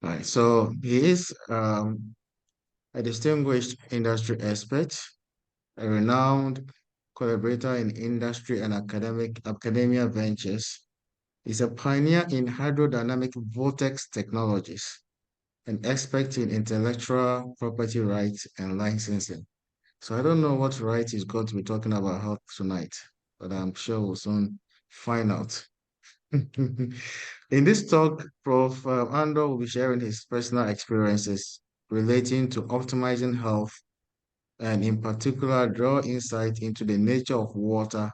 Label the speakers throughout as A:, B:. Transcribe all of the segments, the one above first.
A: Right. So he is a distinguished industry expert, a renowned collaborator in industry and academia ventures. He's a pioneer in hydrodynamic vortex technologies, an expert in intellectual property rights and licensing. So I don't know what right he's going to be talking about health tonight, but I'm sure we'll soon find out. In this talk, Prof. Andor will be sharing his personal experiences relating to optimizing health and, in particular, draw insight into the nature of water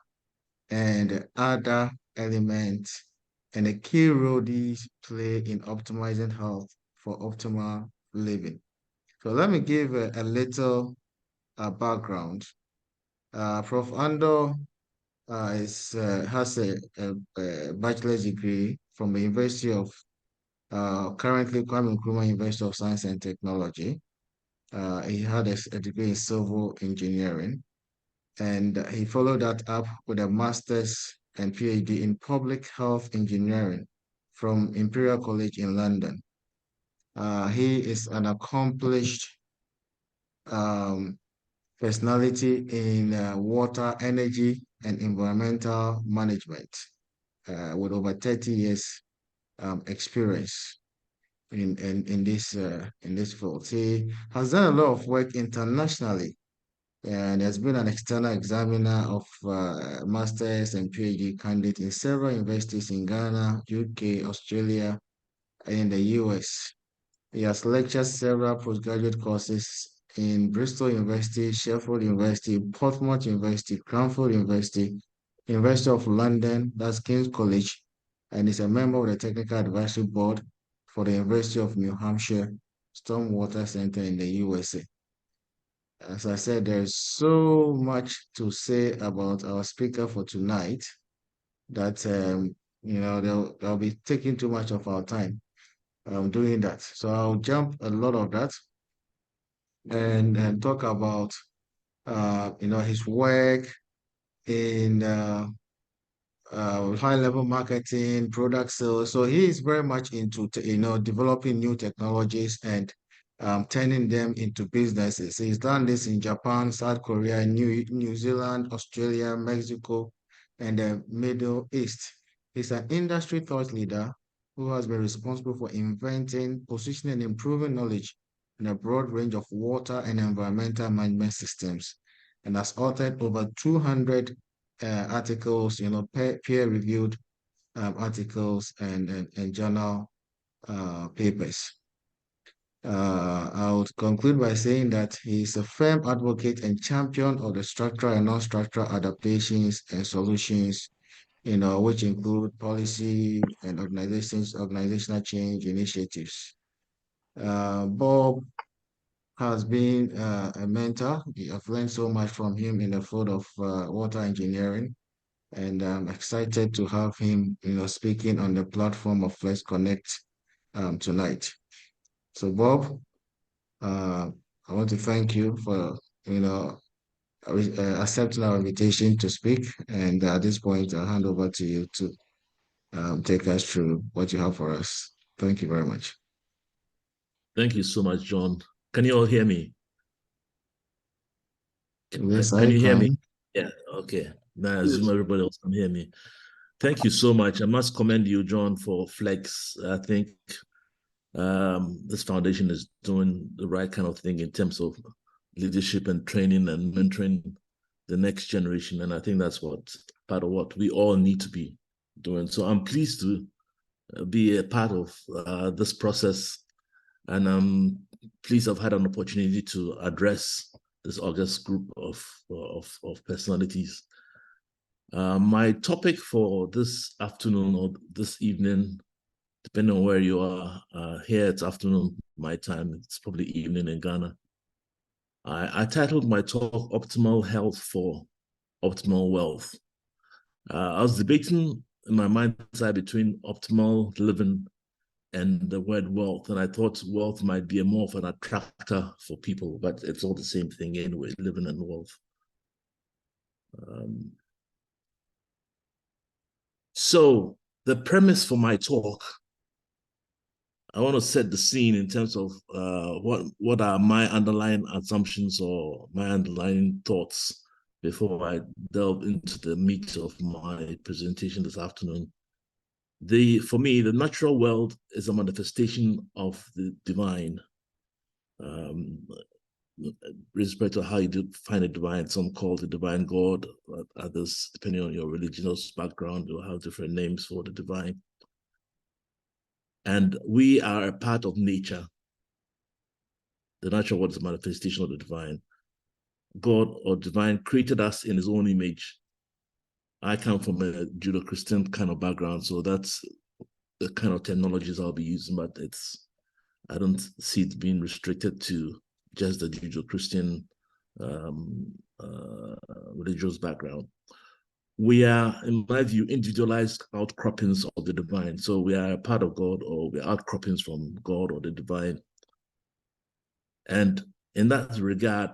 A: and other elements and the key role these play in optimizing health for optimal living. So let me give a little background. Prof. Andor has a bachelor's degree from the University of currently Kwame Nkrumah University of Science and Technology. He had a degree in civil engineering, and he followed that up with a master's and PhD in public health engineering from Imperial College in London. He is an accomplished um, personality in water, energy, and environmental management with over 30 years experience in this field. He has done a lot of work internationally and has been an external examiner of master's and PhD candidates in several universities in Ghana, UK, Australia, and in the US. He has lectured several postgraduate courses in Bristol University, Sheffield University, Portsmouth University, Cranfield University, University of London, that's King's College, and is a member of the Technical Advisory Board for the University of New Hampshire Stormwater Center in the USA. As I said, there's so much to say about our speaker for tonight that they'll be taking too much of our time doing that. So I'll jump a lot of that and talk about his work in high level marketing, product sales. So he is very much into developing new technologies and turning them into businesses. He's done this in Japan, South Korea, New Zealand, Australia, Mexico, and the Middle East. He's an industry thought leader who has been responsible for inventing, positioning, and improving knowledge in a broad range of water and environmental management systems, and has authored over 200 articles, peer-reviewed articles and journal papers. I would conclude by saying that he is a firm advocate and champion of the structural and non-structural adaptations and solutions, which include policy and organizational change initiatives. Bob has been a mentor. I've learned so much from him in the field of water engineering, and I'm excited to have him, speaking on the platform of Let's Connect tonight. So, Bob, uh, I want to thank you for, accepting our invitation to speak. And at this point, I'll hand over to you to take us through what you have for us. Thank you very much.
B: Thank you so much, John. Can you all hear me?
A: Yes,
B: Can
A: I
B: you hear me?
A: can.
B: Yeah, okay. Now I assume
A: Yes.
B: everybody else can hear me. Thank you so much. I must commend you, John, for Flex. I think this foundation is doing the right kind of thing in terms of leadership and training and mentoring the next generation. And I think that's what part of what we all need to be doing. So I'm pleased to be a part of this process. And I'm pleased I've had an opportunity to address this august group of personalities. My topic for this afternoon or this evening, depending on where you are, here it's afternoon my time, it's probably evening in Ghana. I titled my talk Optimal Health for Optimal Wealth. I was debating in my mind's eye between optimal living and the word wealth. And I thought wealth might be more of an attractor for people, but it's all the same thing anyway, living and wealth. So the premise for my talk, I want to set the scene in terms of what are my underlying assumptions or my underlying thoughts before I delve into the meat of my presentation this afternoon. For me, the natural world is a manifestation of the divine. Respect to how you define a divine, some call it the divine God, others, depending on your religious background, will have different names for the divine. And we are a part of nature. The natural world is a manifestation of the divine. God or divine created us in his own image. I come from a Judeo-Christian kind of background, so that's the kind of terminologies I'll be using, but I don't see it being restricted to just the Judeo-Christian religious background. We are, in my view, individualized outcroppings of the divine. So we are a part of God, or we are outcroppings from God or the divine. And in that regard,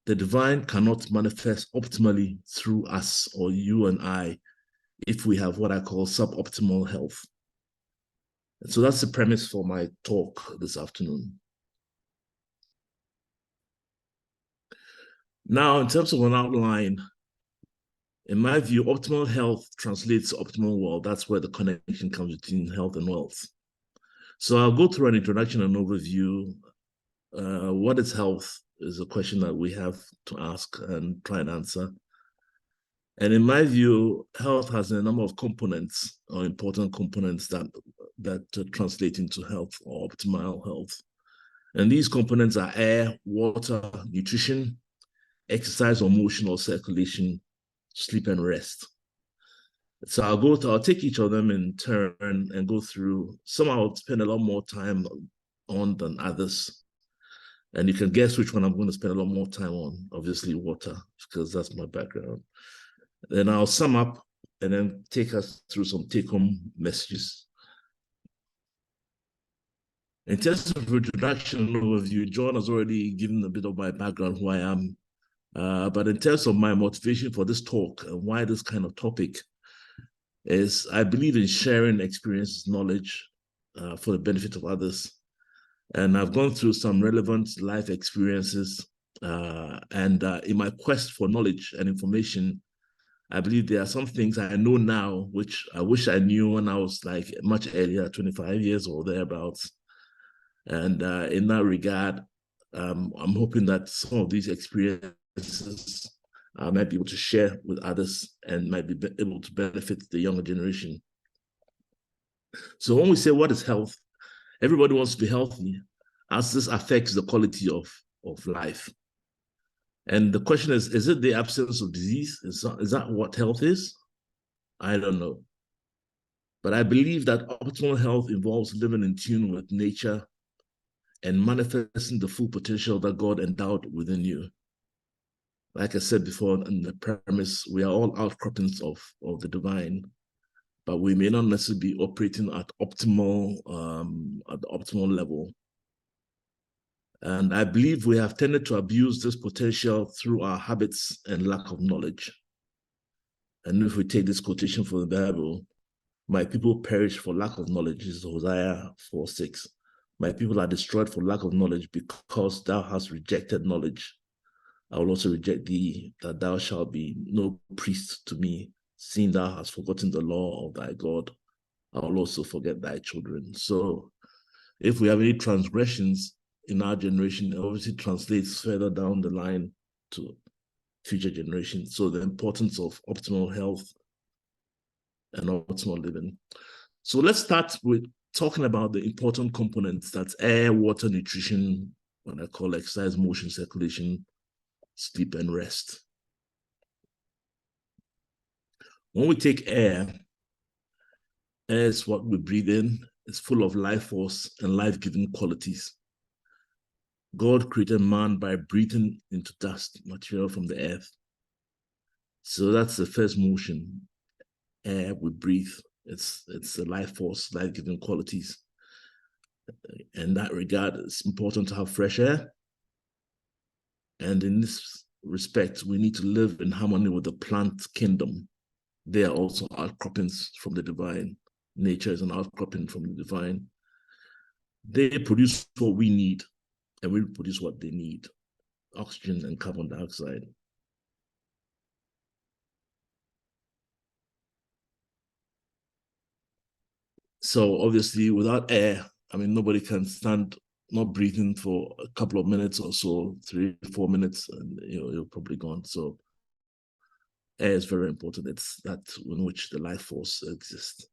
B: the divine cannot manifest optimally through us or you and I if we have what I call suboptimal health. And so that's the premise for my talk this afternoon. Now, in terms of an outline, in my view, optimal health translates to optimal wealth. That's where the connection comes between health and wealth. So I'll go through an introduction and overview. What is health is a question that we have to ask and try and answer. And in my view, health has a number of components or important components that translate into health or optimal health. And these components are air, water, nutrition, exercise or motion or circulation, sleep and rest. So I'll take each of them in turn and go through. Some I'll spend a lot more time on than others. And you can guess which one I'm going to spend a lot more time on, obviously water, because that's my background. Then I'll sum up and then take us through some take-home messages. In terms of introduction and overview, John has already given a bit of my background, who I am. But in terms of my motivation for this talk and why this kind of topic is, I believe in sharing experiences, knowledge for the benefit of others. And I've gone through some relevant life experiences. And in my quest for knowledge and information, I believe there are some things I know now, which I wish I knew when I was like much earlier, 25 years or thereabouts. And in that regard, I'm hoping that some of these experiences I might be able to share with others and might be able to benefit the younger generation. So when we say what is health, everybody wants to be healthy, as this affects the quality of life. And the question is it the absence of disease? Is that what health is? I don't know. But I believe that optimal health involves living in tune with nature and manifesting the full potential that God endowed within you. Like I said before in the premise, we are all outcroppings of the divine, but we may not necessarily be operating at the optimal level. And I believe we have tended to abuse this potential through our habits and lack of knowledge. And if we take this quotation from the Bible, my people perish for lack of knowledge, this is Hosea 4:6. My people are destroyed for lack of knowledge, because thou hast rejected knowledge. I will also reject thee, that thou shalt be no priest to me, seeing thou hast forgotten the law of thy God. I will also forget thy children. So if we have any transgressions in our generation, it obviously translates further down the line to future generations. So the importance of optimal health and optimal living. So let's start with talking about the important components. That's air, water, nutrition, what I call exercise, motion, circulation, sleep, and rest. When we take air is what we breathe in. It's full of life force and life-giving qualities. God created man by breathing into dust material from the earth. So that's the first motion. Air, we breathe. It's a life force, life-giving qualities. In that regard, it's important to have fresh air. And in this respect, we need to live in harmony with the plant kingdom. They are also outcroppings from the divine. Nature is an outcropping from the divine. They produce what we need, and we produce what they need, oxygen and carbon dioxide. So obviously, without air, I mean, nobody can stand not breathing for a couple of minutes or so, 3-4 minutes, and you're probably gone. So air is very important. It's that in which the life force exists.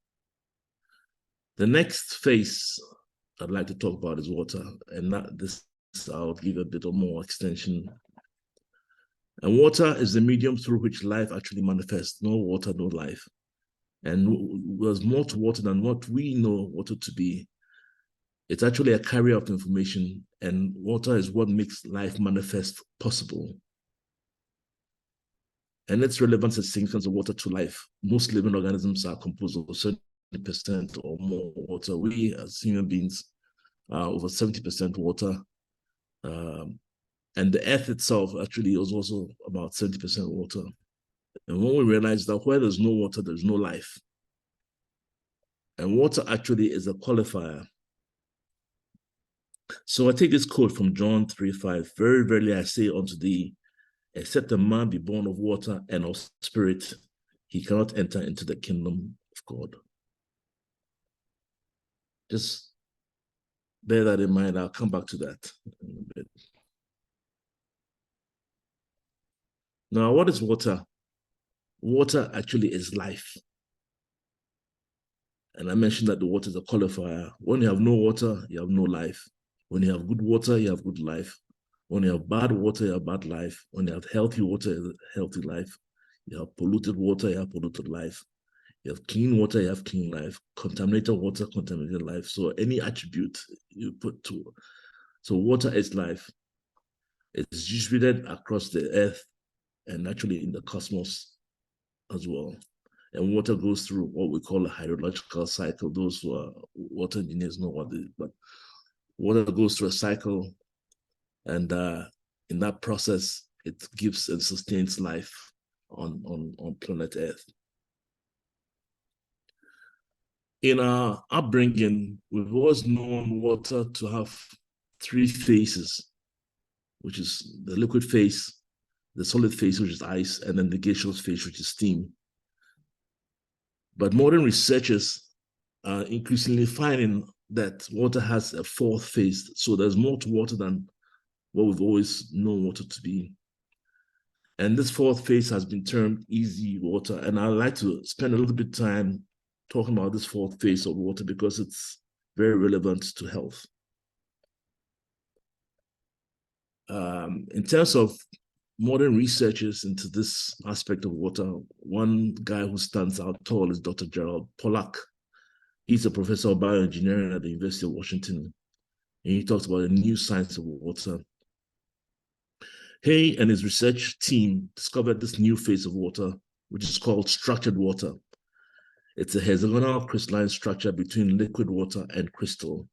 B: The next phase I'd like to talk about is water, and this I'll give a bit of more extension. And water is the medium through which life actually manifests. No water, no life. And there's more to water than what we know water to be. It's actually a carrier of information, and water is what makes life manifest possible. And its relevance and significance of water to life. Most living organisms are composed of 70% or more water. We, as human beings, are over 70% water. And the earth itself actually is also about 70% water. And when we realize that where there's no water, there's no life. And water actually is a qualifier. So I take this quote from John 3:5. Very verily I say unto thee, except a man be born of water and of spirit, he cannot enter into the kingdom of God. Just bear that in mind. I'll come back to that in a bit. Now, what is water? Water actually is life. And I mentioned that the water is a qualifier. When you have no water, you have no life. When you have good water, you have good life. When you have bad water, you have bad life. When you have healthy water, you have healthy life. You have polluted water, you have polluted life. You have clean water, you have clean life. Contaminated water, contaminated life. So any attribute you put to, so water is life. It's distributed across the earth and actually in the cosmos as well. And water goes through what we call a hydrological cycle. Those who are water engineers know what it is, but water goes through a cycle, and in that process, it gives and sustains life on planet Earth. In our upbringing, we've always known water to have 3 phases, which is the liquid phase, the solid phase, which is ice, and then the gaseous phase, which is steam. But modern researchers are increasingly finding that water has a 4th phase. So there's more to water than what we've always known water to be. And this 4th phase has been termed easy water. And I'd like to spend a little bit of time talking about this 4th phase of water because it's very relevant to health. In terms of modern researchers into this aspect of water, one guy who stands out tall is Dr. Gerald Pollack. He's a professor of bioengineering at the University of Washington, and he talks about a new science of water. He and his research team discovered this new phase of water, which is called structured water. It's a hexagonal crystalline structure between liquid water and crystal.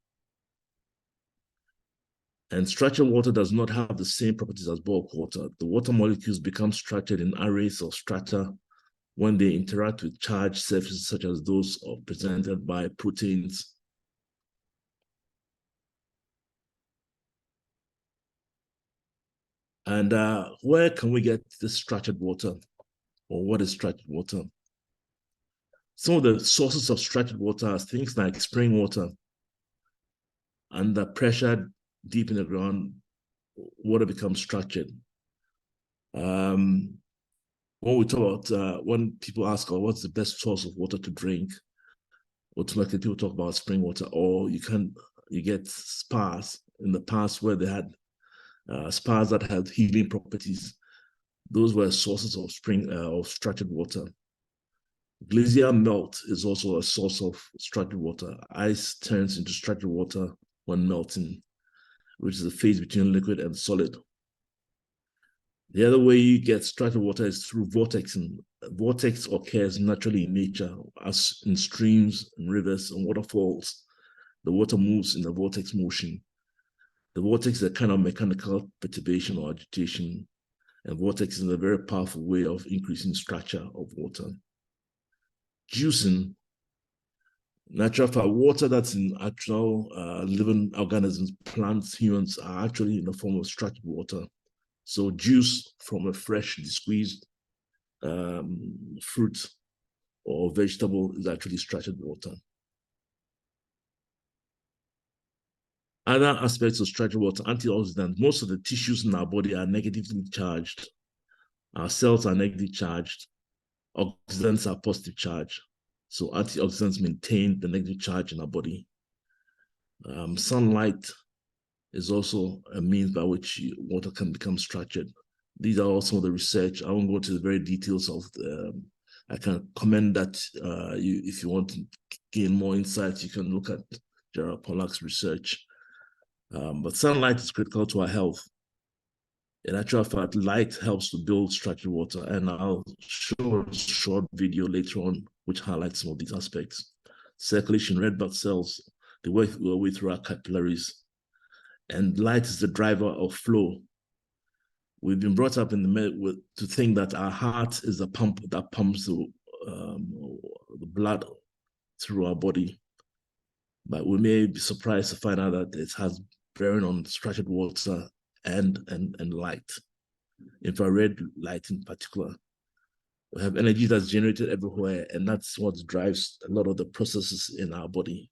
B: And structured water does not have the same properties as bulk water. The water molecules become structured in arrays of strata when they interact with charged surfaces such as those presented by proteins. And where can we get this structured water? Or what is structured water? Some of the sources of structured water are things like spring water. Under pressure, deep in the ground, water becomes structured. When we talk about, when people ask, oh, what's the best source of water to drink? Automatically people talk about spring water, or you get spas in the past where they had spas that had healing properties. Those were sources of of structured water. Glacier melt is also a source of structured water. Ice turns into structured water when melting, which is the phase between liquid and solid. The other way you get structured water is through vortexing. Vortex occurs naturally in nature, as in streams and rivers and waterfalls. The water moves in the vortex motion. The vortex is a kind of mechanical perturbation or agitation, and vortex is a very powerful way of increasing structure of water. Juicing Natural fact, water that's in actual living organisms, plants, humans, are actually in the form of structured water. So juice from a freshly squeezed fruit or vegetable is actually structured water. Other aspects of structured water, antioxidants. Most of the tissues in our body are negatively charged. Our cells are negatively charged. Oxidants are positive charged. So antioxidants maintain the negative charge in our body. Sunlight is also a means by which water can become structured. These are all some of the research. I won't go into the very details of I can commend that if you want to gain more insights, you can look at Gerald Pollack's research. But sunlight is critical to our health. In actual fact, light helps to build structured water, and I'll show a short video later on which highlights some of these aspects. Circulation, red blood cells, they work their way through our capillaries, and light is the driver of flow. We've been brought up in the to think that our heart is the pump that pumps the blood through our body, but we may be surprised to find out that it has bearing on structured water and light, infrared light in particular. We have energy that's generated everywhere, and that's what drives a lot of the processes in our body.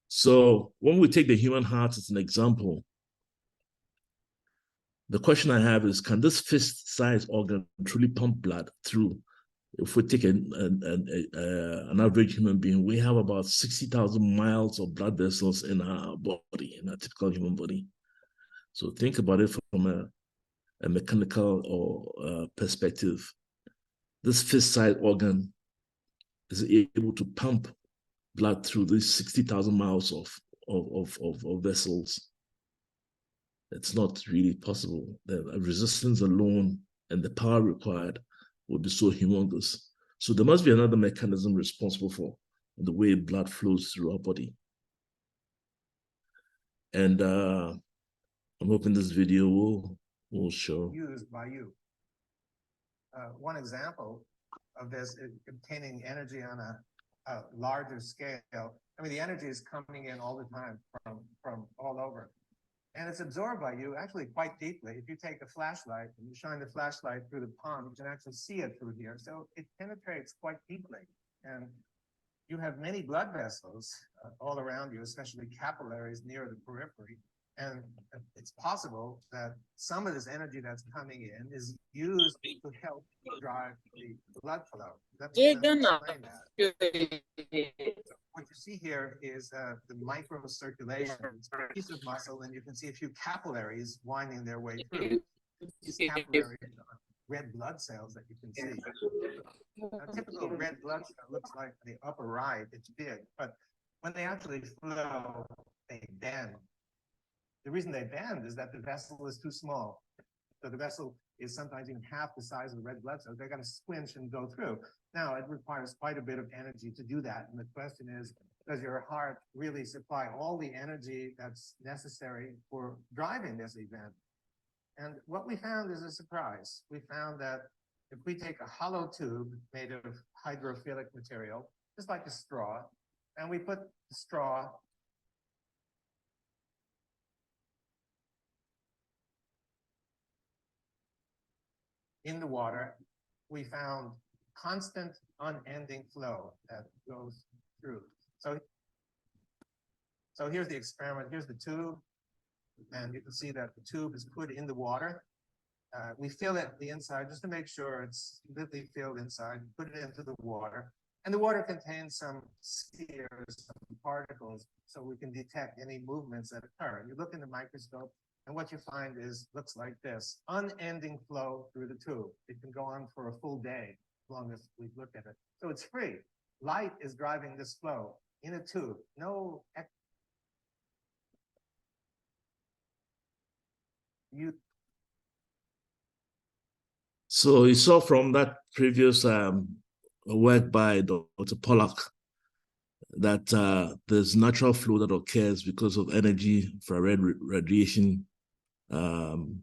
B: So when we take the human heart as an example, the question I have is, can this fist-sized organ truly pump blood through? If we take an average human being, we have about 60,000 miles of blood vessels in our body, in a typical human body. So think about it from a mechanical or perspective. This fist-sized organ is able to pump blood through these 60,000 miles of vessels. It's not really possible. The resistance alone and the power required would be so humongous. So there must be another mechanism responsible for the way blood flows through our body. And I'm hoping this video will show.
C: Used by you. One example of this is obtaining energy on a larger scale. I mean, the energy is coming in all the time from all over. And it's absorbed by you actually quite deeply. If you take a flashlight and you shine the flashlight through the palm, you can actually see it through here. So it penetrates quite deeply. And you have many blood vessels all around you, especially capillaries near the periphery. And it's possible that some of this energy that's coming in is used to help drive the blood flow. Let me explain that. What you see here is the microcirculation. It's a piece of muscle, and you can see a few capillaries winding their way through. These capillaries are red blood cells that you can see. A typical red blood cell looks like the upper right, it's big, but when they actually flow, they bend. The reason they bend is that the vessel is too small. So the vessel is sometimes even half the size of the red blood cells. They're going to squinch and go through. Now, it requires quite a bit of energy to do that. And the question is, does your heart really supply all the energy that's necessary for driving this event? And what we found is a surprise. We found that if we take a hollow tube made of hydrophilic material, just like a straw, and we put the straw in the water, we found constant, unending flow that goes through. So here's the experiment. Here's the tube, and you can see that the tube is put in the water. We fill it the inside just to make sure it's completely filled inside. Put it into the water, and the water contains some spheres, some particles, so we can detect any movements that occur. And you look in the microscope, and what you find looks like this: unending flow through the tube. It can go on for a full day as long as we look at it. So it's free. Light is driving this flow in a tube. No.
B: So you saw from that previous work by Dr. Pollack that there's natural flow that occurs because of energy, infrared radiation, and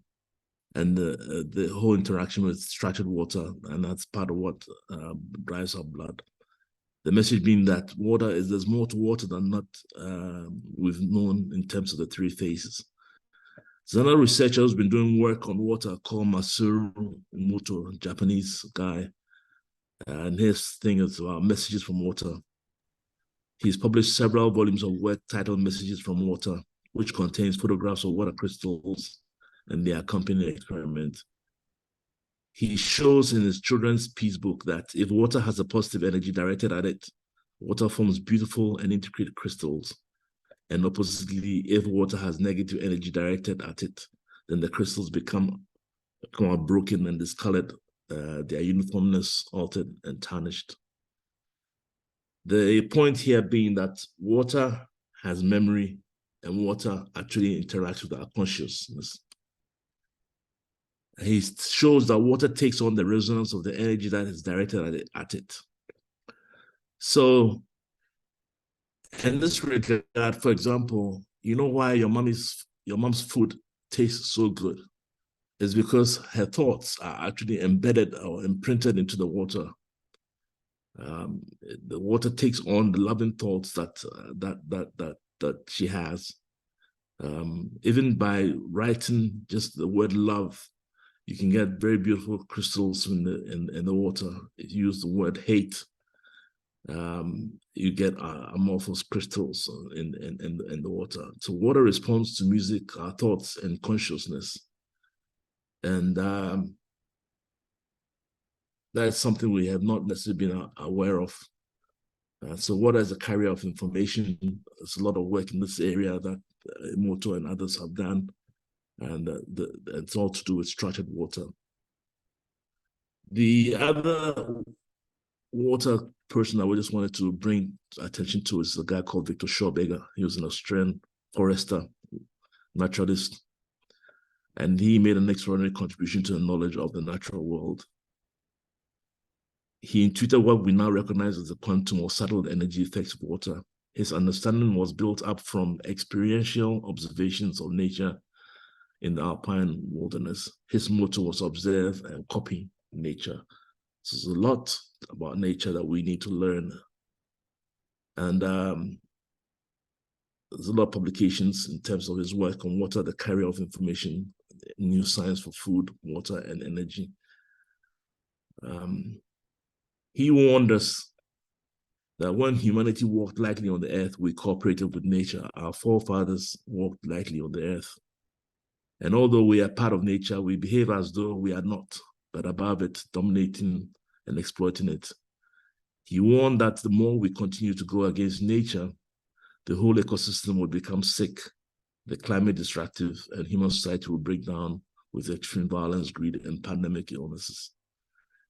B: the whole interaction with structured water, and that's part of what drives our blood. The message being that there's more to water than not we've known in terms of the three phases. There's another researcher who's been doing work on water called Masaru Emoto, Japanese guy. And his thing is about messages from water. He's published several volumes of work titled Messages from Water, which contains photographs of water crystals and their accompanying experiment. He shows in his children's peace book that if water has a positive energy directed at it, water forms beautiful and intricate crystals. And oppositely, if water has negative energy directed at it, then the crystals become broken and discolored, their uniformness altered and tarnished. The point here being that water has memory and water actually interacts with our consciousness. He shows that water takes on the resonance of the energy that is directed at it. So, in this regard, for example, you know why your mom's food tastes so good? It's because her thoughts are actually embedded or imprinted into the water. The water takes on the loving thoughts that she has. Even by writing just the word love, you can get very beautiful crystals in the water. If you use the word hate, you get amorphous crystals in the water. So water responds to music, our thoughts, and consciousness. And that's something we have not necessarily been aware of. So water is a carrier of information. There's a lot of work in this area that Emoto and others have done. And it's all to do with structured water. The other water person I just wanted to bring attention to is a guy called Victor Schauberger. He was an Australian forester, naturalist, and he made an extraordinary contribution to the knowledge of the natural world. He intuited what we now recognize as the quantum or subtle energy effects of water. His understanding was built up from experiential observations of nature in the alpine wilderness. His motto was observe and copy nature. So there's a lot about nature that we need to learn. And there's a lot of publications in terms of his work on water, the carrier of information, new science for food, water, and energy. He warned us that when humanity walked lightly on the earth, we cooperated with nature. Our forefathers walked lightly on the earth. And although we are part of nature, we behave as though we are not, but above it, dominating and exploiting it. He warned that the more we continue to go against nature, the whole ecosystem will become sick, the climate destructive, and human society will break down with extreme violence, greed, and pandemic illnesses.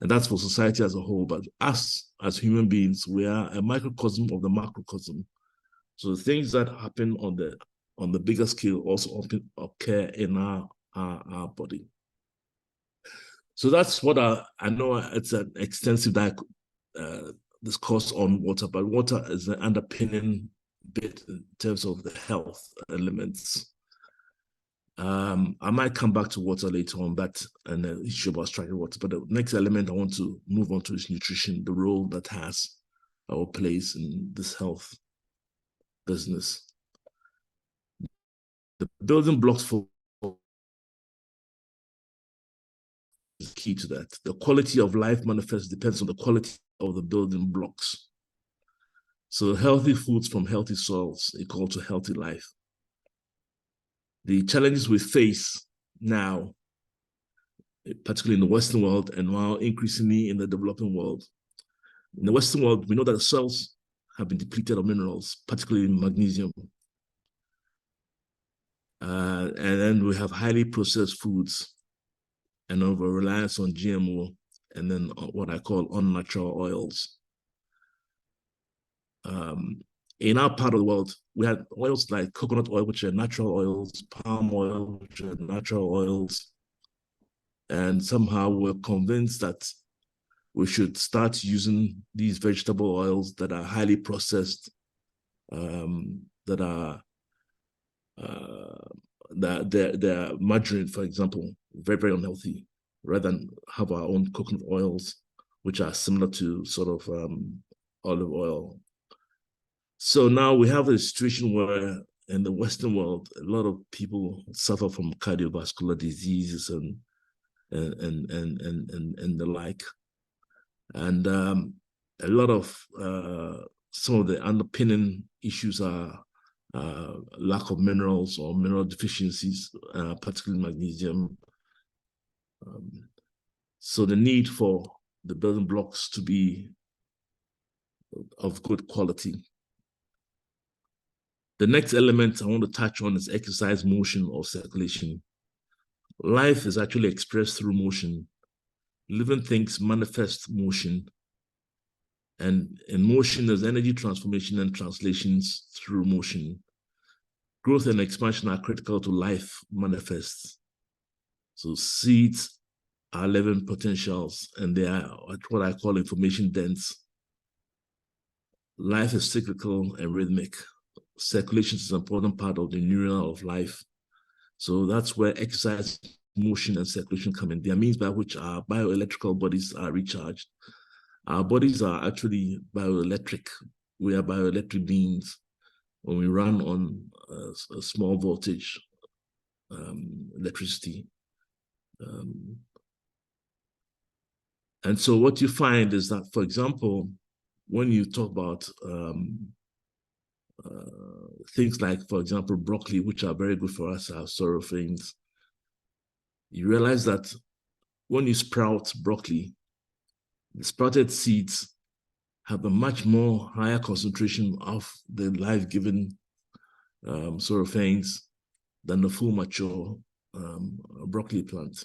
B: And that's for society as a whole. But us, as human beings, we are a microcosm of the macrocosm. So the things that happen on the bigger scale also occur in our body. So that's what I know it's an extensive discourse on water, but water is an underpinning bit in terms of the health elements. I might come back to water later on, that and the issue about structured water. But the next element I want to move on to is nutrition, the role that has or plays in this health business. The building blocks for is key to that. The quality of life manifests depends on the quality of the building blocks. So healthy foods from healthy soils equal to healthy life. The challenges we face now, particularly in the Western world and now increasingly in the developing world. In the Western world, we know that the soils have been depleted of minerals, particularly magnesium. And then we have highly processed foods and over reliance on GMO, and then what I call unnatural oils. In our part of the world, we had oils like coconut oil, which are natural oils, palm oil, which are natural oils. And somehow we're convinced that we should start using these vegetable oils that are highly processed, that are they're margarine, for example, very, very unhealthy, rather than have our own coconut oils, which are similar to sort of olive oil. So now we have a situation where in the Western world, a lot of people suffer from cardiovascular diseases and the like. And a lot of some of the underpinning issues are lack of minerals or mineral deficiencies, particularly magnesium. So the need for the building blocks to be of good quality. The next element I want to touch on is exercise, motion, or circulation. Life is actually expressed through motion. Living things manifest motion. And in motion, there's energy transformation and translations through motion. Growth and expansion are critical to life manifests. So seeds are living potentials, and they are what I call information dense. Life is cyclical and rhythmic. Circulation is an important part of the neural of life. So that's where exercise, motion, and circulation come in. They are means by which our bioelectrical bodies are recharged. Our bodies are actually bioelectric. We are bioelectric beings. When we run on a small voltage electricity. And so what you find is that, for example, when you talk about things like, for example, broccoli, which are very good for us, our sort of things, you realize that when you sprout broccoli, the sprouted seeds have a much more higher concentration of the life-giving sort of things than the full mature broccoli plant.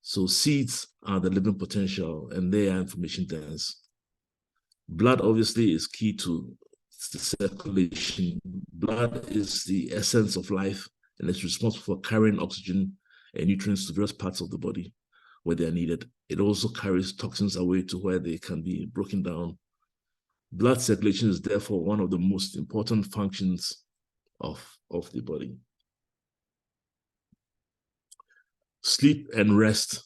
B: So seeds are the living potential, and they are information dense. Blood obviously is key to the circulation. Blood is the essence of life, and it's responsible for carrying oxygen and nutrients to various parts of the body where they are needed. It also carries toxins away to where they can be broken down. Blood circulation is therefore one of the most important functions of the body. Sleep and rest,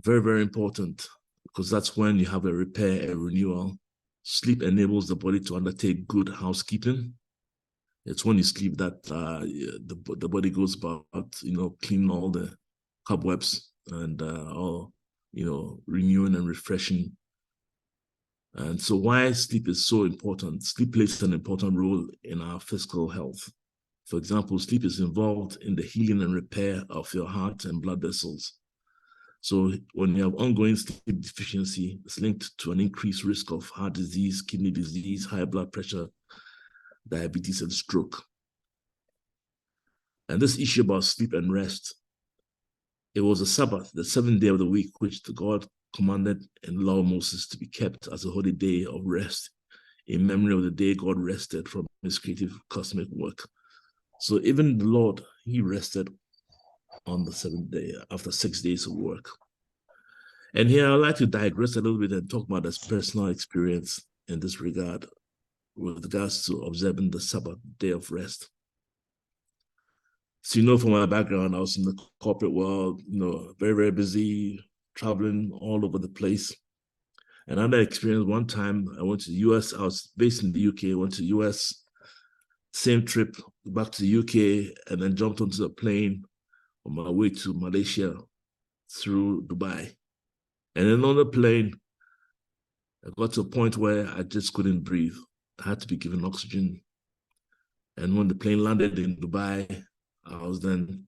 B: very, very important, because that's when you have a repair and renewal. Sleep enables the body to undertake good housekeeping. It's when you sleep that the body goes about, cleaning all the cobwebs and all, renewing and refreshing. And so why sleep is so important? Sleep plays an important role in our physical health. For example, sleep is involved in the healing and repair of your heart and blood vessels. So when you have ongoing sleep deficiency, it's linked to an increased risk of heart disease, kidney disease, high blood pressure, diabetes, and stroke. And this issue about sleep and rest, it was a Sabbath, the seventh day of the week, which the God commanded in law of Moses to be kept as a holy day of rest in memory of the day God rested from his creative cosmic work. So even the Lord, he rested on the seventh day after 6 days of work. And here I'd like to digress a little bit and talk about this personal experience in this regard with regards to observing the Sabbath day of rest. So, from my background, I was in the corporate world, very, very busy, traveling all over the place. And I had an experience one time, I went to the US, I was based in the UK, went to the US, same trip back to the UK, and then jumped onto a plane on my way to Malaysia through Dubai. And then on the plane, I got to a point where I just couldn't breathe. I had to be given oxygen. And when the plane landed in Dubai, I was then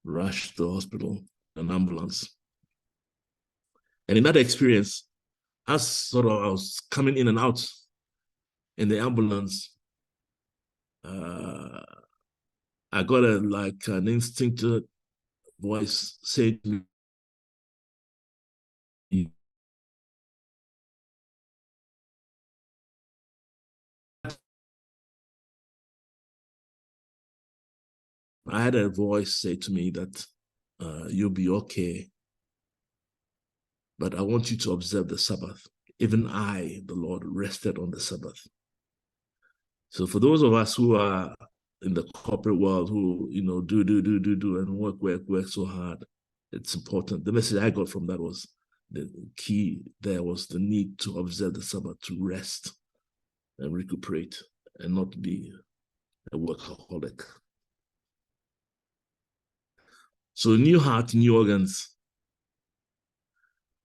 B: rushed to the hospital, an ambulance. And in that experience, as I was coming in and out in the ambulance, I got an instinctive voice saying to me, I had a voice say to me that you'll be okay, but I want you to observe the Sabbath. Even I, the Lord, rested on the Sabbath. So for those of us who are in the corporate world, who, do and work so hard, it's important. The message I got from that was, the key there was the need to observe the Sabbath, to rest and recuperate and not be a workaholic. So new heart, new organs.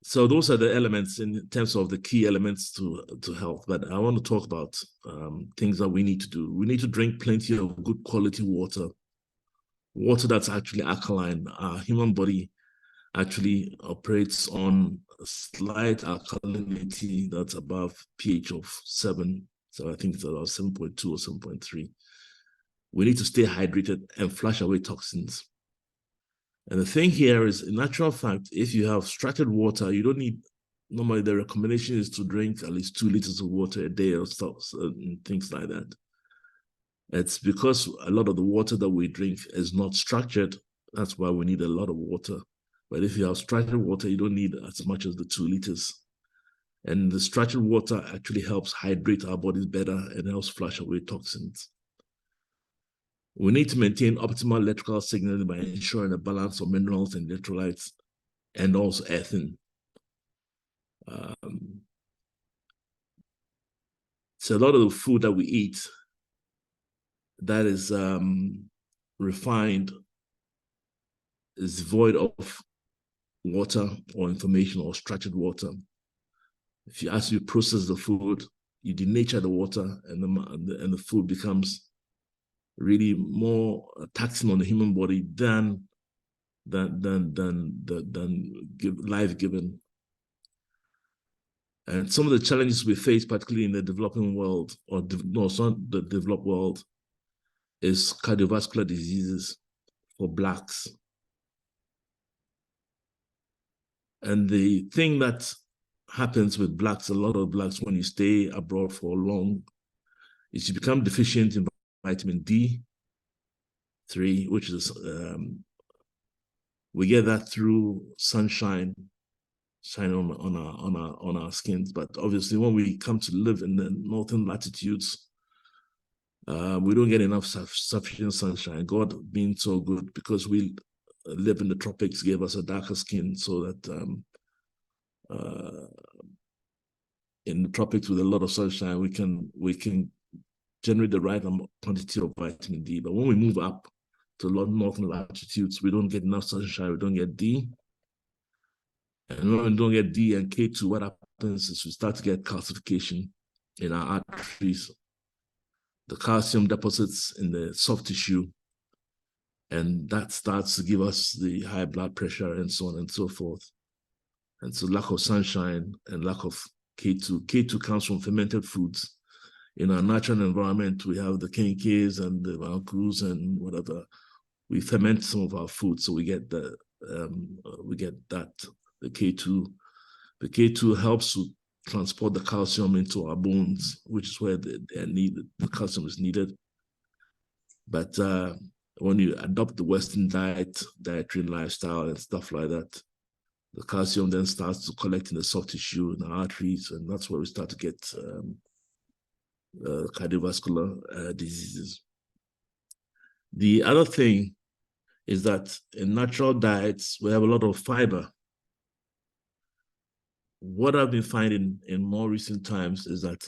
B: So those are the elements in terms of the key elements to health. But I want to talk about things that we need to do. We need to drink plenty of good quality water, water that's actually alkaline. Our human body actually operates on a slight alkalinity that's above pH of 7. So I think it's about 7.2 or 7.3. We need to stay hydrated and flush away toxins. And the thing here is, in natural fact, if you have structured water, you don't need, normally the recommendation is to drink at least 2 liters of water a day or stuff, and things like that. It's because a lot of the water that we drink is not structured. That's why we need a lot of water. But if you have structured water, you don't need as much as the 2 liters. And the structured water actually helps hydrate our bodies better and helps flush away toxins. We need to maintain optimal electrical signaling by ensuring a balance of minerals and electrolytes, and also earthing. So a lot of the food that we eat that is refined is void of water or information or structured water. If you actually process the food, you denature the water, and the food becomes really more taxing on the human body than life-giving. And some of the challenges we face, particularly in the developing world, or it's not the developed world, is cardiovascular diseases for Blacks. And the thing that happens with Blacks, a lot of Blacks, when you stay abroad for long, is you become deficient in vitamin D3, which is, we get that through sunshine, shining on our skins. But obviously, when we come to live in the northern latitudes, we don't get enough sufficient sunshine. God being so good, because we live in the tropics, gave us a darker skin, so that in the tropics with a lot of sunshine, we can generate the right quantity of vitamin D. But when we move up to northern latitudes, we don't get enough sunshine, we don't get D. And when we don't get D and K2, what happens is we start to get calcification in our arteries. The calcium deposits in the soft tissue, and that starts to give us the high blood pressure and so on and so forth. And so lack of sunshine and lack of K2. K2 comes from fermented foods. In our natural environment, we have the kenke's and the vancus and whatever. We ferment some of our food, so we get the K2. The K2 helps to transport the calcium into our bones, which is where the calcium is needed. But when you adopt the Western dietary lifestyle and stuff like that, the calcium then starts to collect in the soft tissue in the arteries, and that's where we start to get cardiovascular diseases. The other thing is that in natural diets, we have a lot of fiber. What I've been finding in more recent times is that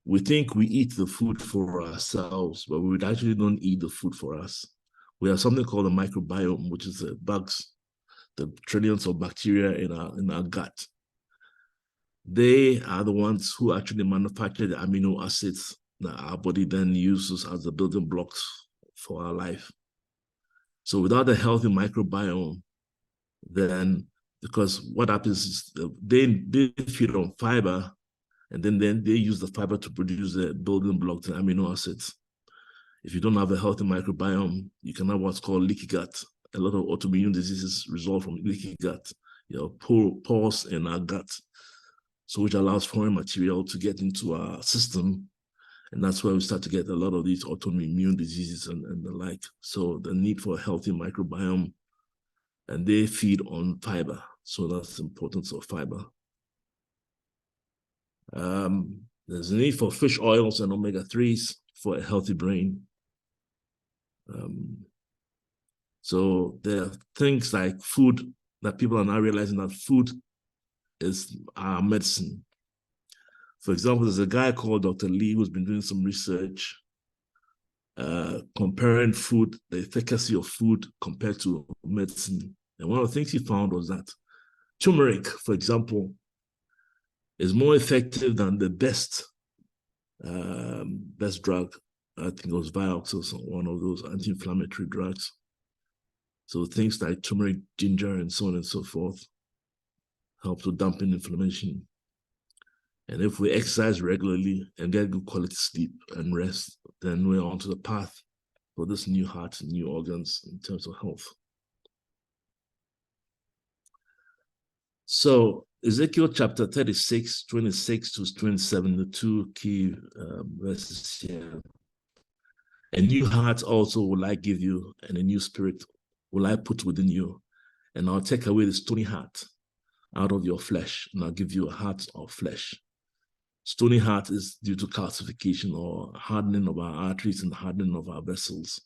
B: we think we eat the food for ourselves, but we actually don't eat the food for us. We have something called the microbiome, which is the bugs, the trillions of bacteria in our gut. They are the ones who actually manufacture the amino acids that our body then uses as the building blocks for our life. So without a healthy microbiome, then, because what happens is they feed on fiber, and then they use the fiber to produce the building blocks, the amino acids. If you don't have a healthy microbiome, you can have what's called leaky gut. A lot of autoimmune diseases result from leaky gut, pores in our gut, so which allows foreign material to get into our system. And that's where we start to get a lot of these autoimmune diseases and the like. So the need for a healthy microbiome, and they feed on fiber. So that's the importance of fiber. There's a need for fish oils and omega-3s for a healthy brain. So there are things like food that people are now realizing that food is our medicine. For example, there's a guy called Dr. Lee who's been doing some research comparing food, the efficacy of food compared to medicine. And one of the things he found was that turmeric, for example, is more effective than the best drug. I think it was Vioxx or one of those anti-inflammatory drugs. So things like turmeric, ginger, and so on and so forth help to dampen inflammation. And if we exercise regularly and get good quality sleep and rest, then we're onto the path for this new heart and new organs in terms of health. So Ezekiel chapter 36, 26 to 27, the two key verses here. A new heart also will I give you, and a new spirit will I put within you. And I'll take away the stony heart out of your flesh, and I'll give you a heart of flesh. Stony heart is due to calcification or hardening of our arteries and hardening of our vessels.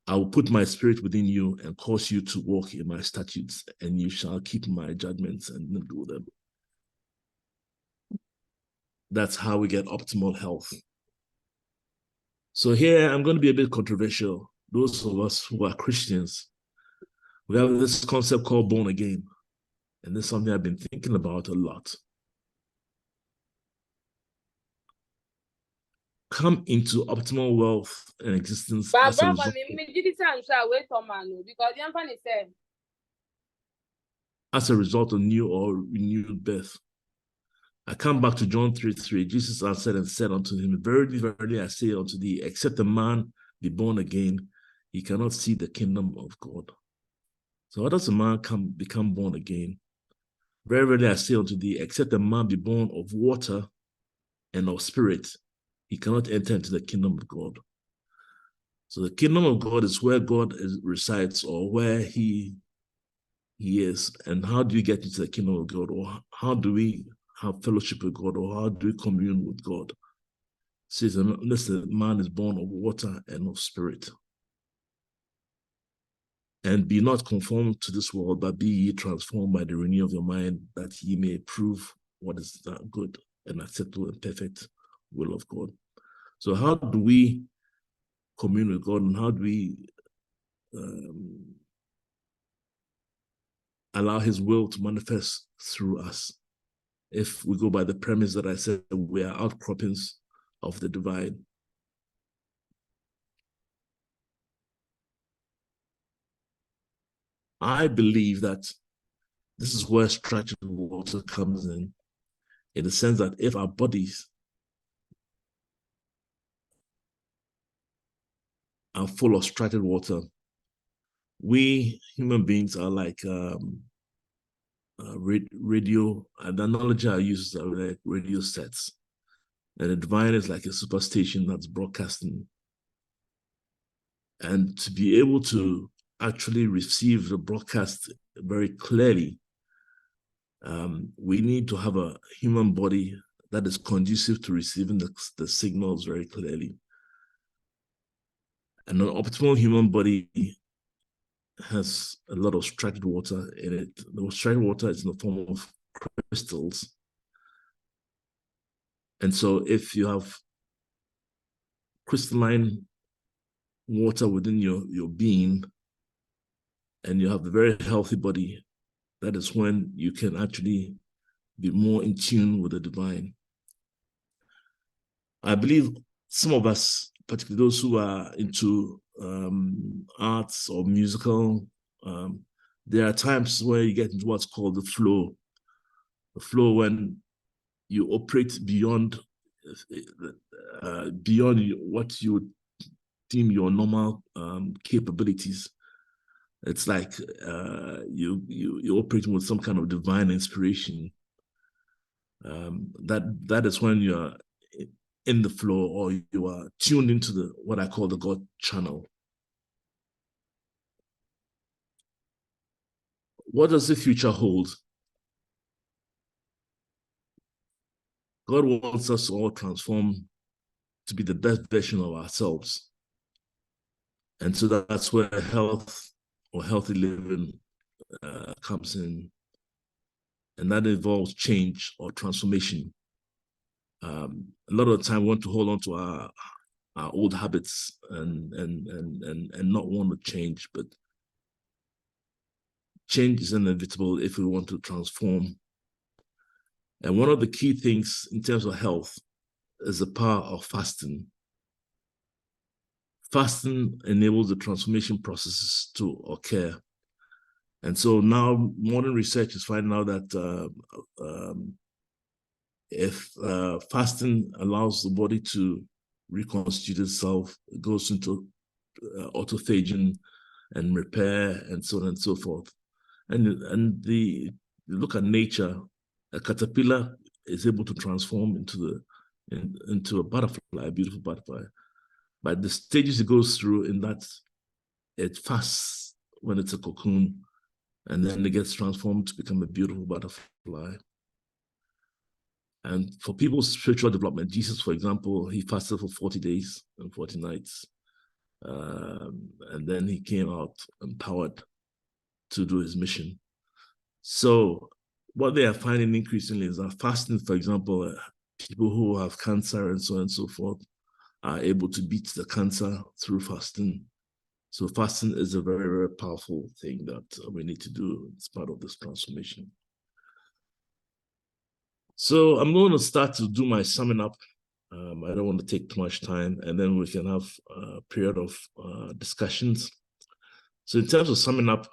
B: I will put my spirit within you and cause you to walk in my statutes, and you shall keep my judgments and do them. That's how we get optimal health. So here, I'm going to be a bit controversial. Those of us who are Christians, we have this concept called born again. And this is something I've been thinking about a lot. Come into optimal wealth and existence as a result of new or renewed birth. I come back to John 3:3. Jesus answered and said unto him, Verily, verily, I say unto thee, except a man be born again, he cannot see the kingdom of God. So how does a man become born again? Very verily, I say unto thee, except a man be born of water and of spirit, he cannot enter into the kingdom of God. So the kingdom of God is where God resides, or where he is. And how do you get into the kingdom of God? Or how do we have fellowship with God? Or how do we commune with God? It says, unless the man is born of water and of spirit. And be not conformed to this world, but be ye transformed by the renewal of your mind, that ye may prove what is that good and acceptable and perfect will of God. So how do we commune with God, and how do we allow his will to manifest through us? If we go by the premise that I said, we are outcroppings of the divine. I believe that this is where structured water comes in the sense that if our bodies are full of structured water, we human beings are like radio. The analogy I use is like radio sets, and the divine is like a superstation that's broadcasting. And to be able to actually receive the broadcast very clearly, we need to have a human body that is conducive to receiving the signals very clearly. And an optimal human body has a lot of structured water in it. The structured water is in the form of crystals. And so if you have crystalline water within your being, and you have a very healthy body, that is when you can actually be more in tune with the divine. I believe some of us, particularly those who are into arts or musical, there are times where you get into what's called the flow. The flow when you operate beyond what you deem your normal capabilities. It's like you're operating with some kind of divine inspiration. That is when you're in the flow, or you are tuned into what I call the God channel. What does the future hold? God wants us all transform to be the best version of ourselves. And so that's where health or healthy living comes in. and that involves change or transformation. A lot of the time we want to hold on to our old habits and not want to change, but change is inevitable if we want to transform. And one of the key things in terms of health is the power of fasting. Fasting enables the transformation processes to occur. And so now modern research is finding out that if fasting allows the body to reconstitute itself, it goes into autophagy and repair and so on and so forth. And look at nature, a caterpillar is able to transform into a butterfly, a beautiful butterfly. But the stages it goes through in that it fasts when it's a cocoon, and then it gets transformed to become a beautiful butterfly. And for people's spiritual development, Jesus, for example, he fasted for 40 days and 40 nights. And then he came out empowered to do his mission. So what they are finding increasingly is that fasting, for example, people who have cancer and so on and so forth are able to beat the cancer through fasting. So fasting is a very, very powerful thing that we need to do as part of this transformation. So I'm going to start to do my summing up. I don't want to take too much time, and then we can have a period of discussions. So in terms of summing up,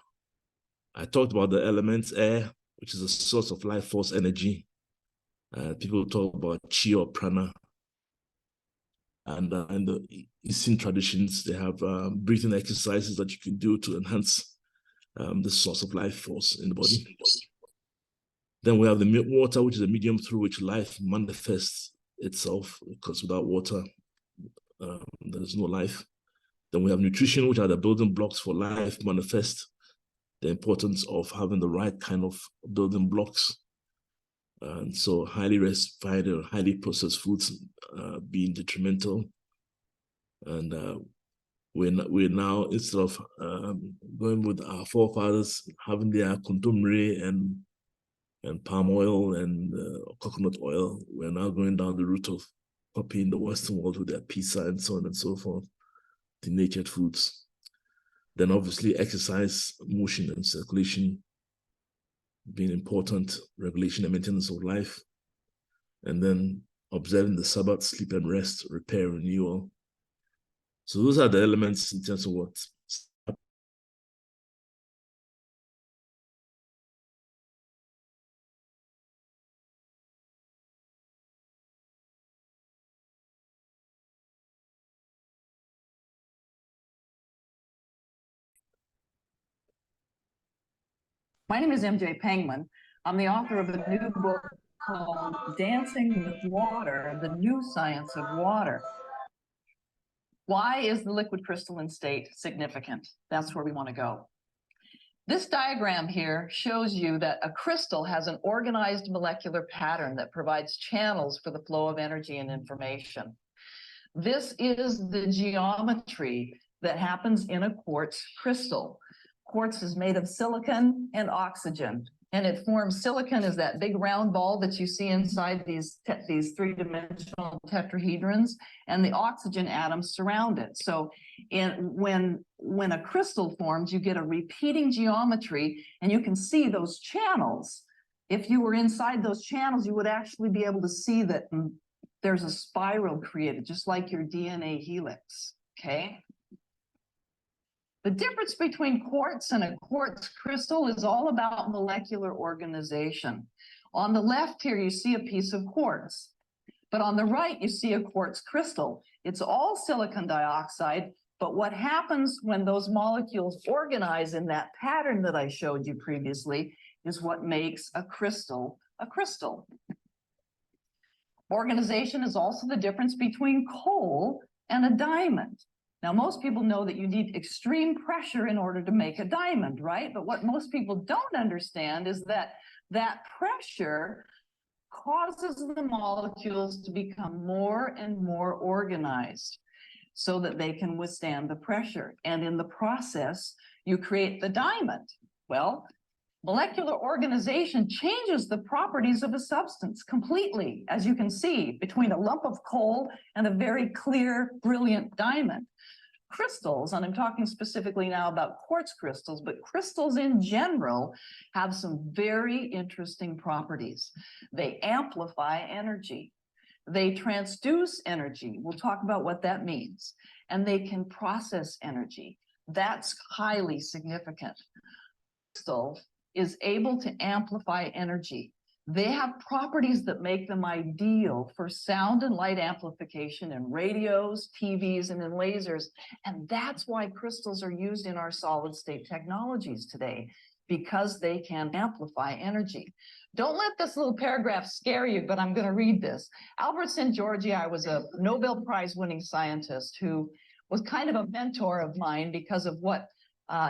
B: I talked about the elements: air, which is a source of life force energy. People talk about chi or prana. And in the Eastern traditions, they have breathing exercises that you can do to enhance the source of life force in the body. Then we have the water, which is a medium through which life manifests itself, because without water, there is no life. Then we have nutrition, which are the building blocks for life manifest, the importance of having the right kind of building blocks. And so highly refined or highly processed foods being detrimental. And we're now, instead of going with our forefathers, having their contumely and palm oil and coconut oil, we're now going down the route of copying the Western world with their pizza and so on and so forth, denatured foods. Then obviously exercise, motion and circulation being important, regulation and maintenance of life. And then observing the Sabbath, sleep and rest, repair, renewal. So those are the elements in terms of what.
D: My name is MJ Pangman. I'm the author of a new book called Dancing with Water, The New Science of Water. Why is the liquid crystalline state significant? That's where we want to go. This diagram here shows you that a crystal has an organized molecular pattern that provides channels for the flow of energy and information. This is the geometry that happens in a quartz crystal. Quartz is made of silicon and oxygen, and it forms silicon is that big round ball that you see inside these three-dimensional tetrahedrons, and the oxygen atoms surround it. So when a crystal forms, you get a repeating geometry, and you can see those channels. If you were inside those channels, you would actually be able to see that there's a spiral created, just like your DNA helix, okay? The difference between quartz and a quartz crystal is all about molecular organization. On the left here, you see a piece of quartz, but on the right, you see a quartz crystal. It's all silicon dioxide, but what happens when those molecules organize in that pattern that I showed you previously is what makes a crystal a crystal. Organization is also the difference between coal and a diamond. Now, most people know that you need extreme pressure in order to make a diamond, right? But what most people don't understand is that that pressure causes the molecules to become more and more organized so that they can withstand the pressure. And in the process, you create the diamond. Well, Molecular organization changes the properties of a substance completely, as you can see, between a lump of coal and a very clear, brilliant diamond. Crystals, and I'm talking specifically now about quartz crystals, but crystals in general have some very interesting properties. They amplify energy. They transduce energy. We'll talk about what that means. And they can process energy. That's highly significant. Crystal is able to amplify energy. They have properties that make them ideal for sound and light amplification in radios, TVs, and in lasers. And that's why crystals are used in our solid state technologies today, because they can amplify energy. Don't let this little paragraph scare you, but I'm going to read this. Albert Szent-Györgyi was a Nobel Prize winning scientist who was kind of a mentor of mine because of what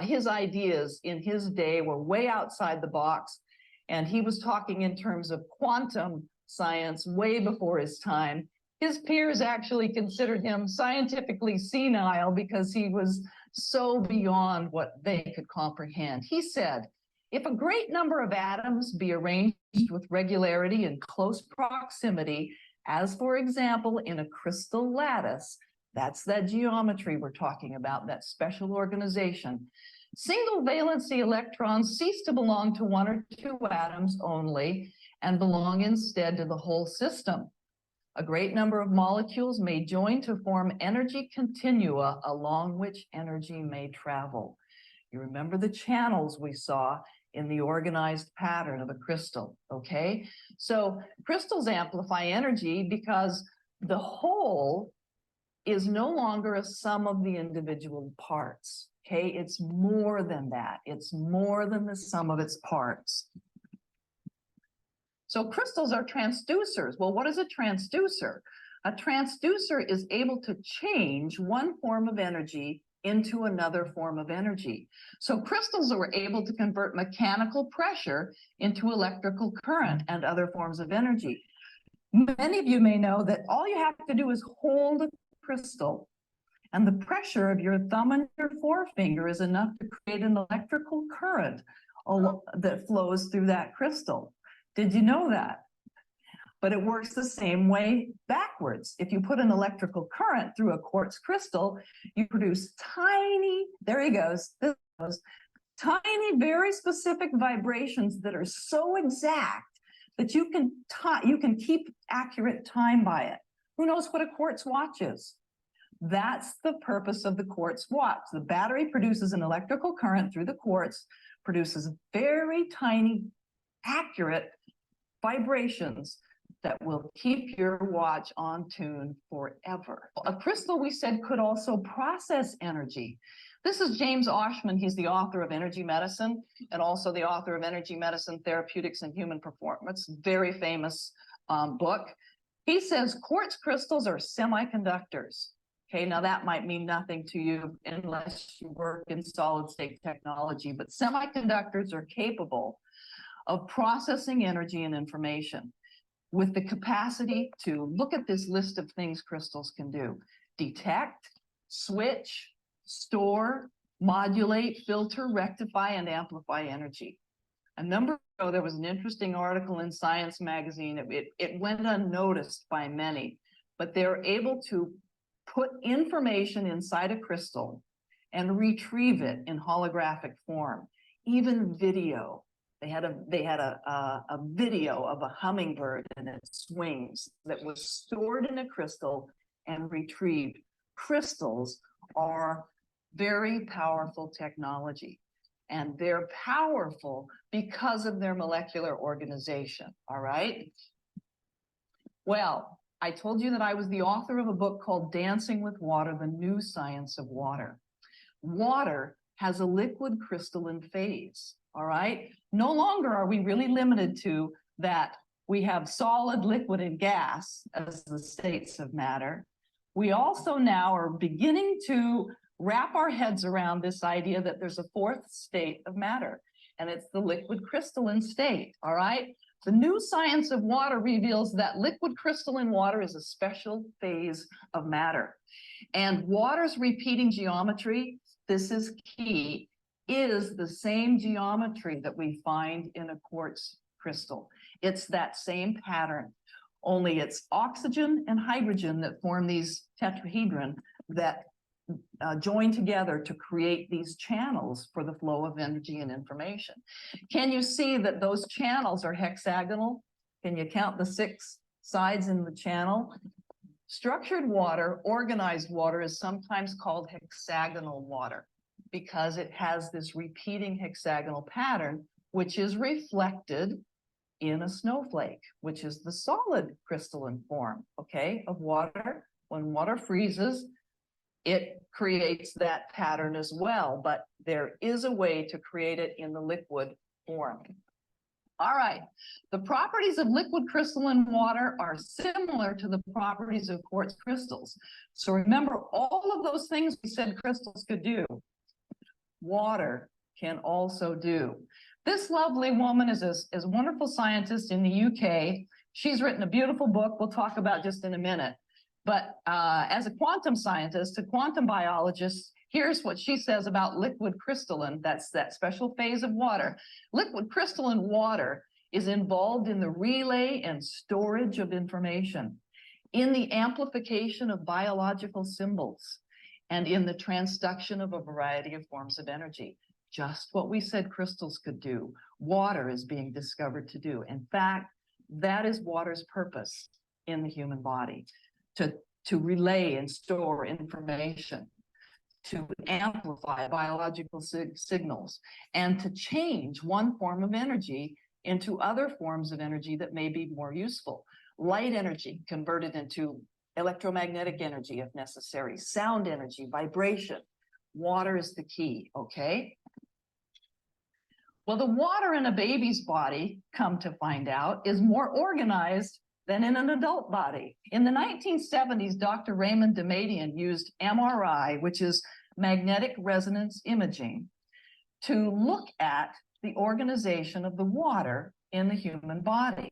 D: his ideas in his day were way outside the box. And he was talking in terms of quantum science way before his time. His peers actually considered him scientifically senile because he was so beyond what they could comprehend. He said, if a great number of atoms be arranged with regularity and close proximity, as for example in a crystal lattice, that's that geometry we're talking about, that special organization. Single valency electrons cease to belong to one or two atoms only and belong instead to the whole system. A great number of molecules may join to form energy continua along which energy may travel. You remember the channels we saw in the organized pattern of a crystal, okay? So crystals amplify energy because the whole is no longer a sum of the individual parts, okay? It's more than that. It's more than the sum of its parts. So crystals are transducers. Well, what is a transducer? A transducer is able to change one form of energy into another form of energy. So crystals are able to convert mechanical pressure into electrical current and other forms of energy. Many of you may know that all you have to do is hold a crystal, and the pressure of your thumb and your forefinger is enough to create an electrical current that flows through that crystal. Did you know that? But it works the same way backwards. If you put an electrical current through a quartz crystal, you produce tiny, there he goes, this goes, tiny, very specific vibrations that are so exact that you can keep accurate time by it. Who knows what a quartz watch is? That's the purpose of the quartz watch. The battery produces an electrical current through the quartz, produces very tiny, accurate vibrations that will keep your watch on tune forever. A crystal, we said, could also process energy. This is James Oshman. He's the author of Energy Medicine and also the author of Energy Medicine, Therapeutics, and Human Performance. Very famous book. He says quartz crystals are semiconductors. Okay, now that might mean nothing to you unless you work in solid state technology, but semiconductors are capable of processing energy and information with the capacity to look at this list of things crystals can do: detect, switch, store, modulate, filter, rectify, and amplify energy. A number ago, there was an interesting article in Science magazine. It went unnoticed by many, but they're able to put information inside a crystal and retrieve it in holographic form, even video. They had a video of a hummingbird and its wings that was stored in a crystal and retrieved. Crystals are very powerful technology, and they're powerful because of their molecular organization, all right? Well, I told you that I was the author of a book called Dancing with Water, The New Science of Water. Water has a liquid crystalline phase, all right? No longer are we really limited to that we have solid, liquid, and gas as the states of matter. We also now are beginning to wrap our heads around this idea that there's a fourth state of matter, and it's the liquid crystalline state, all right? The new science of water reveals that liquid crystalline water is a special phase of matter. And water's repeating geometry, this is key, is the same geometry that we find in a quartz crystal. It's that same pattern, only it's oxygen and hydrogen that form these tetrahedron that join together to create these channels for the flow of energy and information. Can you see that those channels are hexagonal? Can you count the 6 sides in the channel? Structured water, organized water, is sometimes called hexagonal water because it has this repeating hexagonal pattern, which is reflected in a snowflake, which is the solid crystalline form, okay, of water. When water freezes, it creates that pattern as well, but there is a way to create it in the liquid form. All right, the properties of liquid crystalline water are similar to the properties of quartz crystals. So remember, all of those things we said crystals could do, water can also do. This lovely woman is a wonderful scientist in the UK. She's written a beautiful book we'll talk about just in a minute. But as a quantum scientist, a quantum biologist, here's what she says about liquid crystalline, that's that special phase of water. Liquid crystalline water is involved in the relay and storage of information, in the amplification of biological symbols, and in the transduction of a variety of forms of energy. Just what we said crystals could do, water is being discovered to do. In fact, that is water's purpose in the human body, to relay and store information, to amplify biological signals, and to change one form of energy into other forms of energy that may be more useful. Light energy converted into electromagnetic energy if necessary, sound energy, vibration. Water is the key, okay? Well, the water in a baby's body, come to find out, is more organized than in an adult body. In the 1970s, Dr. Raymond Damadian used MRI, which is magnetic resonance imaging, to look at the organization of the water in the human body.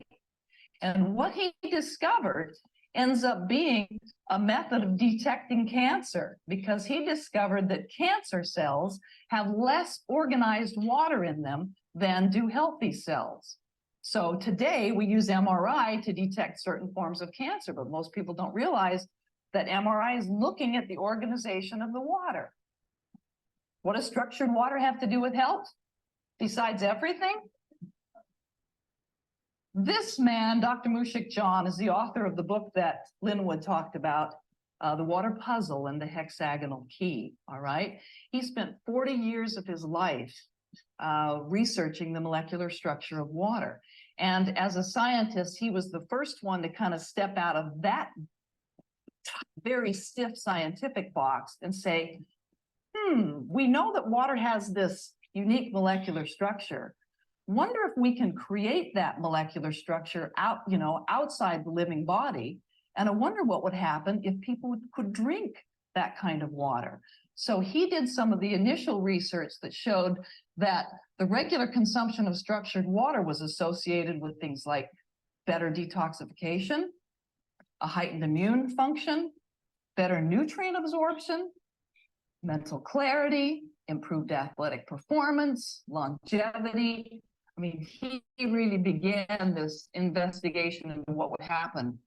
D: And what he discovered ends up being a method of detecting cancer, because he discovered that cancer cells have less organized water in them than do healthy cells. So today we use MRI to detect certain forms of cancer, but most people don't realize that MRI is looking at the organization of the water. What does structured water have to do with health besides everything? This man, Dr. Mushik John, is the author of the book that Linwood talked about, The Water Puzzle and the Hexagonal Key, all right? He spent 40 years of his life researching the molecular structure of water. And as a scientist, he was the first one to kind of step out of that very stiff scientific box and say, we know that water has this unique molecular structure. Wonder if we can create that molecular structure outside the living body. And I wonder what would happen if people could drink that kind of water. So he did some of the initial research that showed that the regular consumption of structured water was associated with things like better detoxification, a heightened immune function, better nutrient absorption, mental clarity, improved athletic performance, longevity. I mean, he really began this investigation into what would happen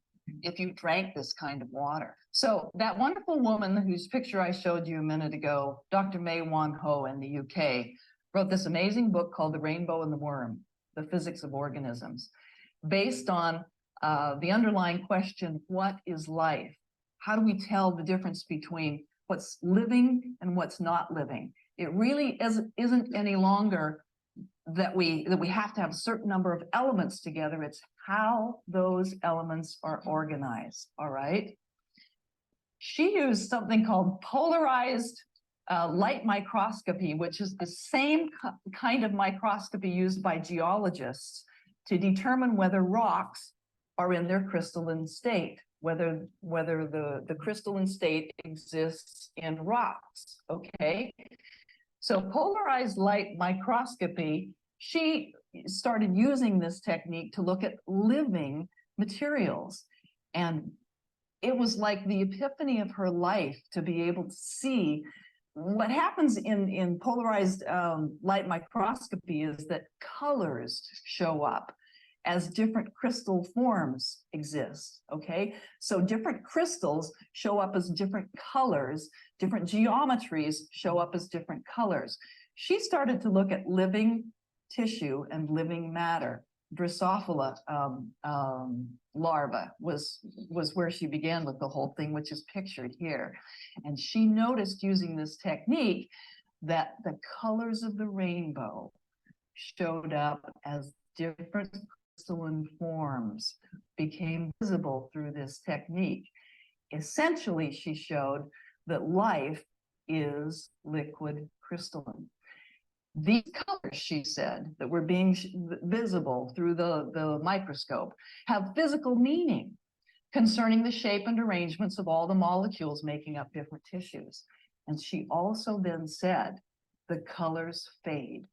D: if you drank this kind of water. So that wonderful woman whose picture I showed you a minute ago, Dr. May Wan Ho in the UK, wrote this amazing book called The Rainbow and the Worm, The Physics of Organisms, based on the underlying question, what is life? How do we tell the difference between what's living and what's not living? It really isn't any longer that we have to have a certain number of elements together. It's how those elements are organized, all right? She used something called polarized light microscopy, which is the same kind of microscopy used by geologists to determine whether rocks are in their crystalline state, whether the crystalline state exists in rocks, okay? So polarized light microscopy, she started using this technique to look at living materials. And it was like the epiphany of her life to be able to see what happens in polarized light microscopy is that colors show up as different crystal forms exist, okay? So different crystals show up as different colors, different geometries show up as different colors. She started to look at living tissue and living matter. Drosophila larva was where she began with the whole thing, which is pictured here. And she noticed using this technique that the colors of the rainbow showed up as different crystalline forms, became visible through this technique. Essentially, she showed that life is liquid crystalline. These colors, she said, that were being visible through the microscope have physical meaning concerning the shape and arrangements of all the molecules making up different tissues. And she also then said the colors fade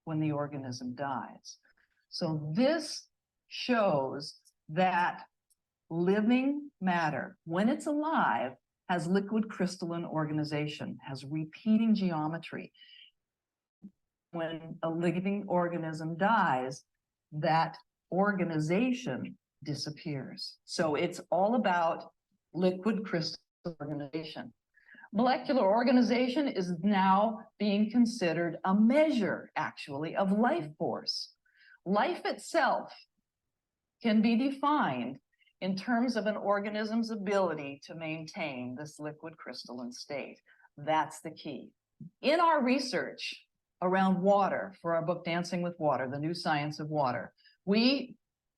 D: when the organism dies. So this shows that living matter, when it's alive, has liquid crystalline organization, has repeating geometry. When a living organism dies, that organization disappears. So it's all about liquid crystal organization. Molecular organization is now being considered a measure, actually, of life force. Life itself can be defined in terms of an organism's ability to maintain this liquid crystalline state. That's the key. In our research around water, for our book, Dancing with Water, The New Science of Water, we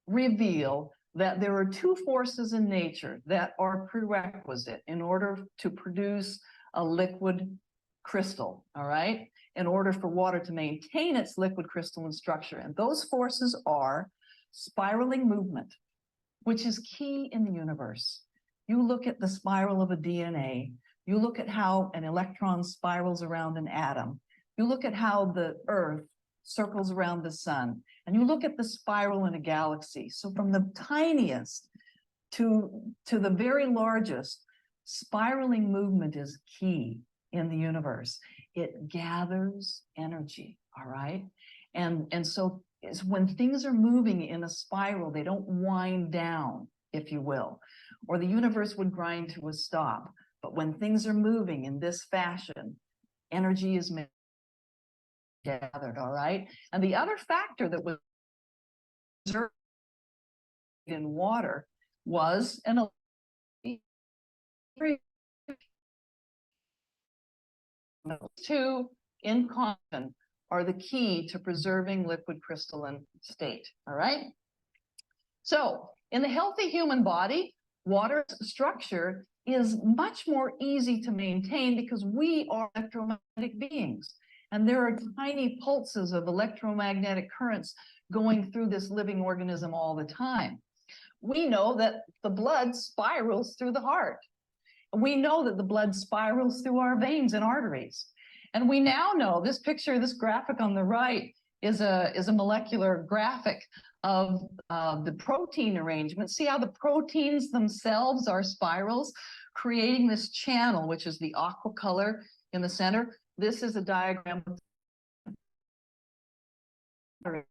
D: reveal that there are two forces in nature that are prerequisite in order to produce a liquid crystal, all right? In order for water to maintain its liquid crystalline structure. And those forces are spiraling movement, which is key in the universe. You look at the spiral of a DNA, you look at how an electron spirals around an atom, you look at how the Earth circles around the sun, and you look at the spiral in a galaxy. So from the tiniest to the very largest, spiraling movement is key in the universe. It gathers energy, all right? And so it's when things are moving in a spiral, they don't wind down, if you will, or the universe would grind to a stop. But when things are moving in this fashion, energy is gathered, all right? And the other factor that was observed in water was an two in common are the key to preserving liquid crystalline state, all right? So in the healthy human body, water's structure is much more easy to maintain because we are electromagnetic beings. And there are tiny pulses of electromagnetic currents going through this living organism all the time. We know that the blood spirals through the heart. We know that the blood spirals through our veins and arteries. And we now know this picture, this graphic on the right is a molecular graphic of the protein arrangement. See how the proteins themselves are spirals, creating this channel, which is the aqua color in the center. This is a diagram of the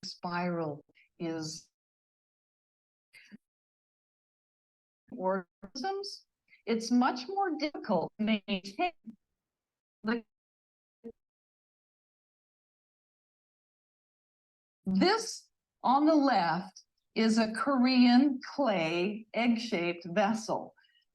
D: spiral is organisms. It's much more difficult to maintain. This on the left is a Korean clay egg-shaped vessel.